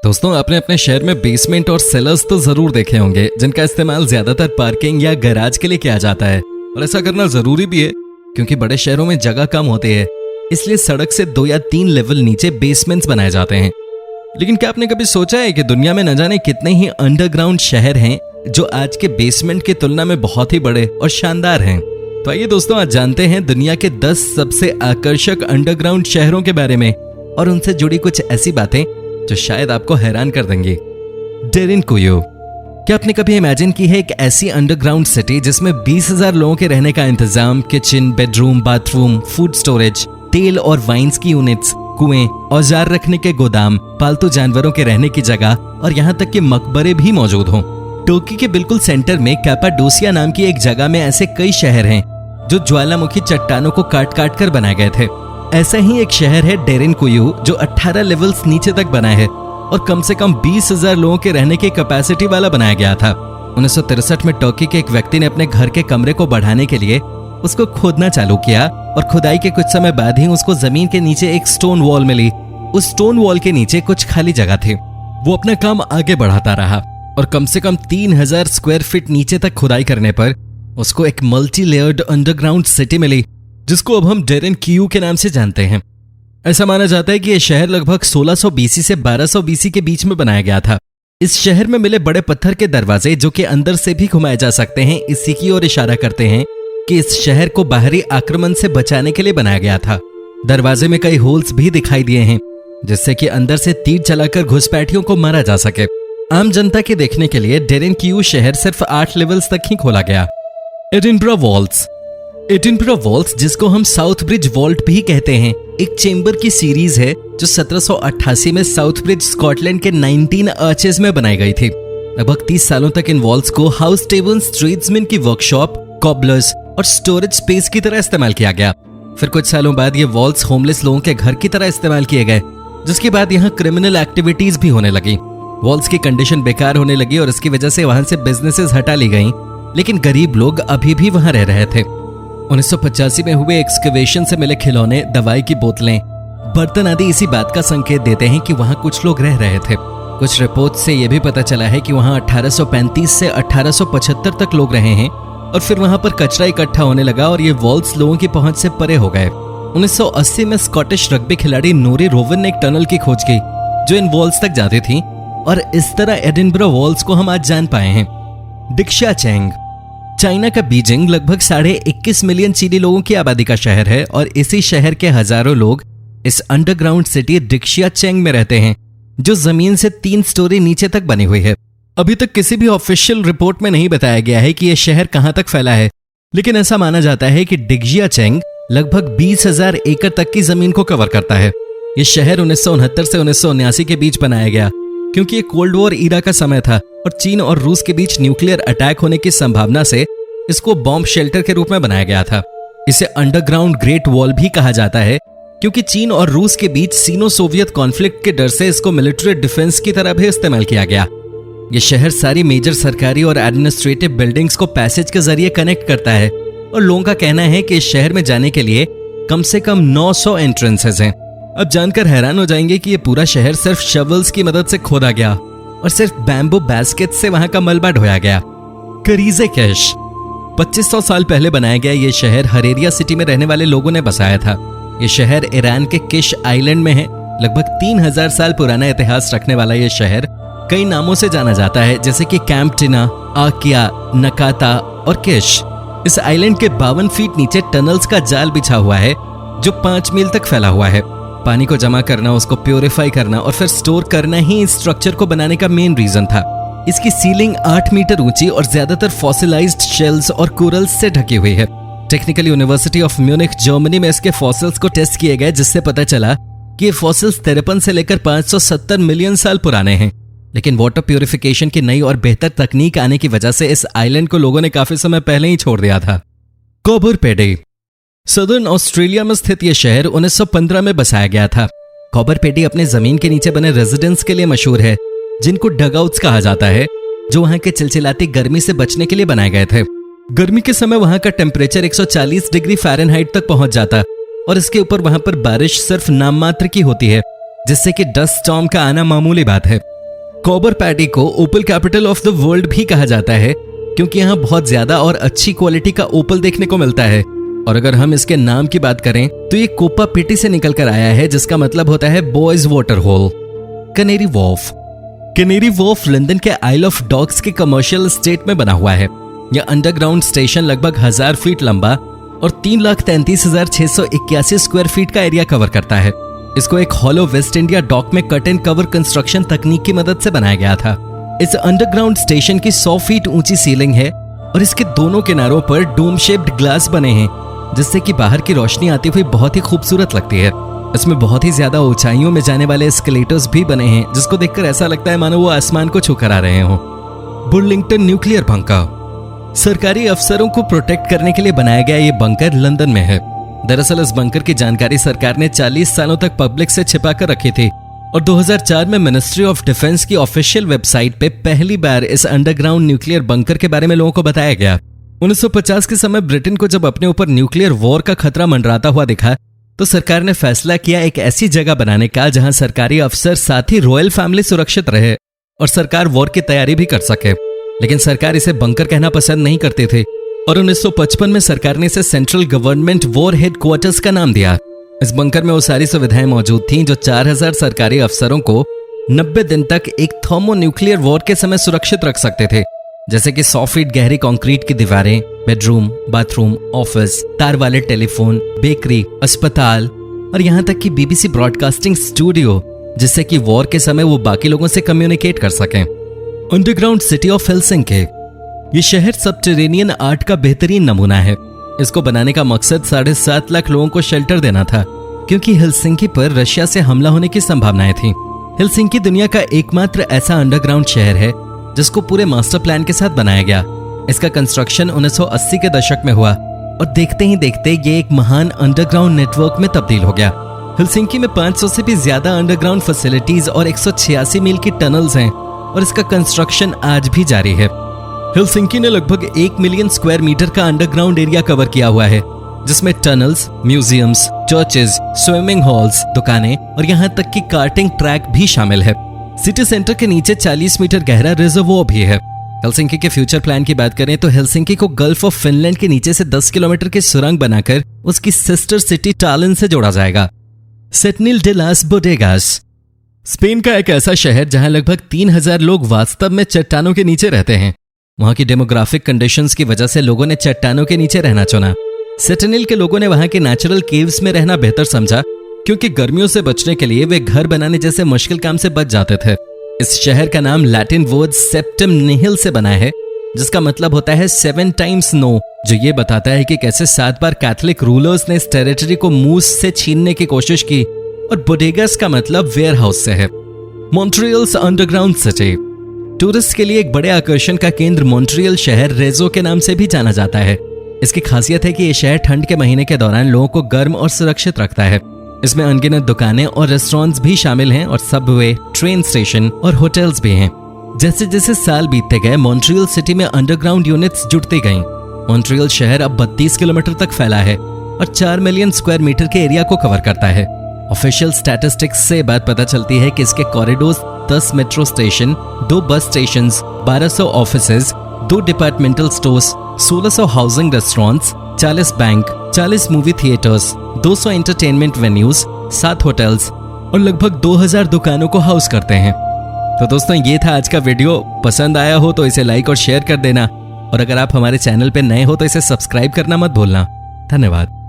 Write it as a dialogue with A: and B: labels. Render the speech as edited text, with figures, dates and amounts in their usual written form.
A: दोस्तों, आपने अपने शहर में बेसमेंट और सेलर्स तो जरूर देखे होंगे, जिनका इस्तेमाल ज्यादातर पार्किंग या गैराज के लिए किया जाता है। और ऐसा करना जरूरी भी है क्योंकि बड़े शहरों में जगह कम होती है, इसलिए सड़क से 2 या 3 लेवल नीचे बेसमेंट्स बनाए जाते हैं। लेकिन क्या आपने कभी सोचा है कि दुनिया में न जाने कितने ही अंडरग्राउंड शहर हैं जो आज के बेसमेंट की तुलना में बहुत ही बड़े और शानदार हैं। तो आइए दोस्तों, आज जानते हैं दुनिया के 10 सबसे आकर्षक अंडरग्राउंड शहरों के बारे में और उनसे जुड़ी कुछ ऐसी बातें जो शायद आपको हैरान कर देंगी। डेरिनकुयू। क्या आपने कभी इमेजिन की है एक ऐसी अंडरग्राउंड सिटी जिसमें 20,000 लोगों के रहने का इंतजाम, kitchen, bedroom, bathroom, food storage, तेल और वाइन्स की यूनिट्स, कुएं, औजार रखने के गोदाम, पालतू जानवरों के रहने की जगह और यहाँ तक कि मकबरे भी मौजूद हों। टर्की के बिल्कुल सेंटर में कैपाडोसिया नाम की एक जगह में ऐसे कई शहर हैं जो ज्वालामुखी चट्टानों को काट काट कर बनाए गए थे। ऐसा ही एक शहर है डेरिनकुयू जो 18 लेवल्स नीचे तक बना है और कम से कम 20,000 लोगों के रहने की कैपेसिटी वाला बनाया गया था। 1963 में टर्की के एक व्यक्ति ने अपने घर के कमरे को बढ़ाने के लिए उसको खोदना चालू किया और खुदाई के कुछ समय बाद ही उसको जमीन के नीचे एक स्टोन वॉल मिली। उस स्टोन वॉल के नीचे कुछ खाली जगह थी। वो अपना काम आगे बढ़ाता रहा और कम से कम 3,000 स्क्वायर फीट नीचे तक खुदाई करने पर उसको एक मल्टी लेयर्ड अंडरग्राउंड सिटी मिली, जिसको अब हम डेरिनकुयू के नाम से जानते हैं। ऐसा माना जाता है कि यह शहर लगभग 1600 बीसी से 1200 बीसी के बीच में बनाया गया था। इस शहर में मिले बड़े पत्थर के दरवाजे, जो कि अंदर से भी घुमाए जा सकते हैं, इसी की ओर इशारा करते हैं कि इस शहर को बाहरी आक्रमण से बचाने के लिए बनाया गया था। दरवाजे में कई होल्स भी दिखाई दिए हैं जिससे कि अंदर से तीर चलाकर घुसपैठियों को मारा जा सके। आम जनता के देखने के लिए डेरिनकुयू शहर सिर्फ 8 लेवल्स तक ही खोला गया। Edinburgh walls. एडिनबरा वॉल्स, जिसको हम साउथ ब्रिज वॉल्ट भी कहते हैं, एक चेंबर की सीरीज है जो 1788 में साउथ ब्रिज, स्कॉटलैंड के 19 आर्चेस में बनाई गई थी। लगभग 30 सालों तक इन वॉल्स को हाउस टेबल्स, ट्रेड्समैन की वर्कशॉप, कॉबलर्स और स्टोरेज स्पेस की तरह इस्तेमाल किया गया। फिर कुछ सालों बाद ये वॉल्स होमलेस लोगों के घर की तरह इस्तेमाल किए गए, जिसके बाद यहाँ क्रिमिनल एक्टिविटीज भी होने लगी। वॉल्स की कंडीशन बेकार होने लगी और इसकी वजह से वहां से बिजनेसेस हटा ली गई, लेकिन गरीब लोग अभी भी वहां रह रहे थे। 1985 में हुए एक्सकवेशन से मिले खिलौने, दवाई की बोतलें, बर्तन आदि इसी बात का संकेत देते हैं कि वहां कुछ लोग रह रहे थे। कुछ रिपोर्ट से यह भी पता चला है कि वहां 1835 से 1875 तक लोग रहे हैं और फिर वहां पर कचरा इकट्ठा होने लगा और ये वॉल्स लोगों की पहुंच से परे हो गए। 1980 में स्कॉटिश रग्बी खिलाड़ी नूरी रोवन ने एक टनल की खोज की जो इन वॉल्स तक जाती थी और इस तरह एडिनबरा वॉल्स को हम आज जान पाए हैं। डिक्शियाचेंग। चाइना का बीजिंग लगभग 21.5 मिलियन चीनी लोगों की आबादी का शहर है और इसी शहर के हजारों लोग इस अंडरग्राउंड सिटी डिक्शियाचेंग में रहते हैं, जो जमीन से 3 स्टोरी नीचे तक बनी हुई है। अभी तक किसी भी ऑफिशियल रिपोर्ट में नहीं बताया गया है कि यह शहर कहां तक फैला है, लेकिन ऐसा माना जाता है कि डिक्शियाचेंग लगभग 20,000 एकड़ तक की जमीन को कवर करता है। यह शहर 1969 से 1979 के बीच बनाया गया क्योंकि ये कोल्ड वॉर ईरा का समय था और चीन और रूस के बीच न्यूक्लियर अटैक होने की संभावना से इसको बॉम्ब शेल्टर के रूप में बनाया गया था। इसे अंडरग्राउंड ग्रेट वॉल भी कहा जाता है क्योंकि चीन और रूस के बीच सीनो सोवियत कॉन्फ्लिक्ट के डर से इसको मिलिट्री डिफेंस की तरह भी इस्तेमाल किया गया। यह शहर सारी मेजर सरकारी और एडमिनिस्ट्रेटिव बिल्डिंग्स को पैसेज के जरिए कनेक्ट करता है और लोगों का कहना है कि इस शहर में जाने के लिए कम से कम 900 एंट्रेंसेस हैं। अब जानकर हैरान हो जाएंगे कि यह पूरा शहर सिर्फ शवल्स की मदद से खोदा गया और सिर्फ बैम्बू बास्केट से वहां का मलबा ढोया गया। करीज़ेकेश। 2500 साल पहले बनाया गया यह शहर हरेरिया सिटी में रहने वाले लोगों ने बसाया था। यह शहर ईरान के किश आइलैंड में है। लगभग 3000 साल पुराना इतिहास रखने वाला यह शहर कई नामों से जाना जाता है, जैसे कि कैंप टिना, आकिया, नकाता और किश। इस आइलैंड के 52 फीट नीचे टनल्स का जाल बिछा हुआ है जो 5 मील तक फैला हुआ है। पानी को जमा करना, उसको प्योरीफाई करना और फिर स्टोर करना ही इस स्ट्रक्चर को बनाने का मेन रीजन था। इसकी सीलिंग 8 मीटर ऊंची और ज्यादातर फॉसिलाइज्ड शेल्स और कोरल्स से ढकी हुई है। Technical university of Munich, Germany में इसके फॉसिल्स को टेस्ट किए गए, जिससे पता चला कि ये फॉसिल्स 53 से लेकर 570 मिलियन साल पुराने हैं। लेकिन वाटर प्यूरिफिकेशन की नई और बेहतर तकनीक आने की वजह से इस आइलैंड को लोगों ने काफी समय पहले ही छोड़ दिया था। कॉबरपेडी। सदर्न ऑस्ट्रेलिया में स्थित यह शहर 1915 में बसाया गया था। कॉबरपेडी अपने जमीन के नीचे बने रेजिडेंस के लिए मशहूर है, जिनको डगआउट्स कहा जाता है, जो वहां के चिलचिलाती गर्मी से बचने के लिए बनाए गए थे। गर्मी के समय वहां का टेम्परेचर 140 डिग्री फ़ारेनहाइट तक पहुंच जाता और इसके ऊपर वहां पर बारिश सिर्फ नाम मात्र की होती है, जिससे कि डस्ट स्टॉर्म का आना मामूली बात है। कॉबर पैडी को ओपल कैपिटल ऑफ द वर्ल्ड भी कहा जाता है क्योंकि यहाँ बहुत ज्यादा और अच्छी क्वालिटी का ओपल देखने को मिलता है। और अगर हम इसके नाम की बात करें तो ये कोपा पिटी से निकल कर आया है, जिसका मतलब होता है boys water hole. Canary Wharf. Canary Wharf London के आइल ऑफ डॉग्स के कमर्शियल एस्टेट में बना हुआ है। यह अंडरग्राउंड स्टेशन लगभग 1000 फीट लंबा और 3,33,681 स्क्वायर फीट का एरिया कवर करता है। इसको एक हॉलो वेस्ट इंडिया डॉक में कट एंड कवर कंस्ट्रक्शन तकनीक की मदद से बनाया गया था। इस अंडरग्राउंड स्टेशन की 100 फीट ऊंची सीलिंग है और इसके दोनों किनारों पर डोम शेप्ड ग्लास बने हैं, जिससे कि बाहर की रोशनी आती हुई बहुत ही खूबसूरत लगती है। इसमें बहुत ही ज्यादा ऊंचाइयों में जाने वाले एस्केलेटर्स भी बने हैं, जिसको देखकर ऐसा लगता है मानो वो आसमान को छूकर आ रहे हों। बुर्लिंगटन न्यूक्लियर बंकर। सरकारी अफसरों को प्रोटेक्ट करने के लिए बनाया गया ये बंकर लंदन में है। दरअसल इस बंकर की जानकारी सरकार ने 40 सालों तक पब्लिक से छिपा कर रखी थी और 2004 में मिनिस्ट्री ऑफ डिफेंस की ऑफिशियल वेबसाइट पे पहली बार इस अंडरग्राउंड न्यूक्लियर बंकर के बारे में लोगों को बताया गया। 1950 के समय ब्रिटेन को जब अपने ऊपर न्यूक्लियर वॉर का खतरा मंडराता हुआ दिखा तो सरकार ने फैसला किया एक ऐसी जगह बनाने का जहां सरकारी अफसर साथ ही रॉयल फैमिली सुरक्षित रहे और सरकार वॉर की तैयारी भी कर सके। लेकिन सरकार इसे बंकर कहना पसंद नहीं करते थे और 1955 में सरकार ने इसे सेंट्रल गवर्नमेंट वॉर हेडक्वार्टर्स का नाम दिया। इस बंकर में वो सारी सुविधाएं मौजूद थीं जो 4000 सरकारी अफसरों को 90 दिन तक एक थर्मोन्यूक्लियर वॉर के समय सुरक्षित रख सकते थे, जैसे कि 100 फीट गहरी कंक्रीट की दीवारें, बेडरूम, बाथरूम, ऑफिस, तार वाले टेलीफोन, बेकरी, अस्पताल और यहाँ तक कि BBC ब्रॉडकास्टिंग स्टूडियो, जिससे कि वॉर के समय वो बाकी लोगों से कम्युनिकेट कर सकें। Underground city of Helsinki. ये शहर सबटेरेनियन आर्ट का बेहतरीन नमूना है। इसको बनाने का मकसद 7.5 लाख लोगों को शेल्टर देना था, क्योंकि हेलसिंकी पर रशिया से हमला होने की संभावनाएं थी। हेलसिंकी दुनिया का एकमात्र ऐसा अंडरग्राउंड शहर है जिसको पूरे मास्टर प्लान के साथ बनाया गया। इसका कंस्ट्रक्शन 1980 के दशक में हुआ और देखते ही देखते ये एक महान अंडरग्राउंड नेटवर्क में तब्दील हो गया। हेलसिंकी में 500 से भी ज्यादा अंडरग्राउंड फैसिलिटीज और 186 मील की टनल्स हैं और इसका कंस्ट्रक्शन आज भी जारी है। हेलसिंकी ने लगभग 1 मिलियन स्क्वायर मीटर का अंडरग्राउंड एरिया कवर किया हुआ है, जिसमें tunnels, museums, churches, swimming halls, दुकानें और यहाँ तक कि कार्टिंग ट्रैक भी शामिल है। सिटी सेंटर के नीचे 40 मीटर गहरा रिजर्वोयर भी है। हेलसिंकी के फ्यूचर प्लान की बात करें तो हेलसिंकी को गल्फ ऑफ फिनलैंड के नीचे से 10 किलोमीटर की सुरंग बनाकर उसकी सिस्टर सिटी टालिन से जोड़ा जाएगा। सेटनिल डे लास बोडेगास। स्पेन का एक ऐसा शहर जहां लगभग 3000 लोग वास्तव में चट्टानों के नीचे रहते हैं। वहां की डेमोग्राफिक कंडीशंस की वजह से लोगों ने चट्टानों के नीचे रहना चुना। सेटनिल के लोगों ने वहां के नेचुरल केव्स में रहना बेहतर समझा, क्योंकि गर्मियों से बचने के लिए वे घर बनाने जैसे मुश्किल काम से बच जाते थे। इस शहर का नाम लैटिन वर्ड सेप्टम निहिल से बना है, जिसका मतलब होता है 7 टाइम्स नो, जो ये बताता है कि कैसे 7 बार कैथोलिक रूलर्स ने इस टेरिटरी को मूस से छीनने की कोशिश की। और बोडेगास का मतलब वेयर हाउस से है। मॉन्ट्रियल्स अंडरग्राउंड सिटी। टूरिस्ट के लिए एक बड़े आकर्षण का केंद्र मॉन्ट्रियल शहर रेजो के नाम से भी जाना जाता है। इसकी खासियत है कि यह शहर ठंड के महीने के दौरान लोगों को गर्म और सुरक्षित रखता है। इसमें अनगिनत दुकानें और रेस्टोरेंट्स भी शामिल हैं और सबवे, ट्रेन स्टेशन और होटल्स भी हैं। जैसे जैसे साल बीतते गए मॉन्ट्रियल सिटी में अंडरग्राउंड यूनिट्स जुड़ती गईं। मॉन्ट्रियल शहर अब 32 किलोमीटर तक फैला है और 4 मिलियन स्क्वायर मीटर के एरिया को कवर करता है। ऑफिशियल स्टैटिस्टिक्स से बात पता चलती है कि इसके corridors 10 metro station, 2 bus station, 1200 offices, 2 departmental stores, 1600 housing restaurants, 40 bank, 40 movie theatres, 200 entertainment venues, 7 hotels और लगभग 2000 दुकानों को हाउस करते हैं। तो दोस्तों, ये था आज का वीडियो। पसंद आया हो तो इसे लाइक और शेयर कर देना और अगर आप हमारे चैनल पे नए हो तो इसे सब्सक्राइब करना मत भूलना। धन्यवाद।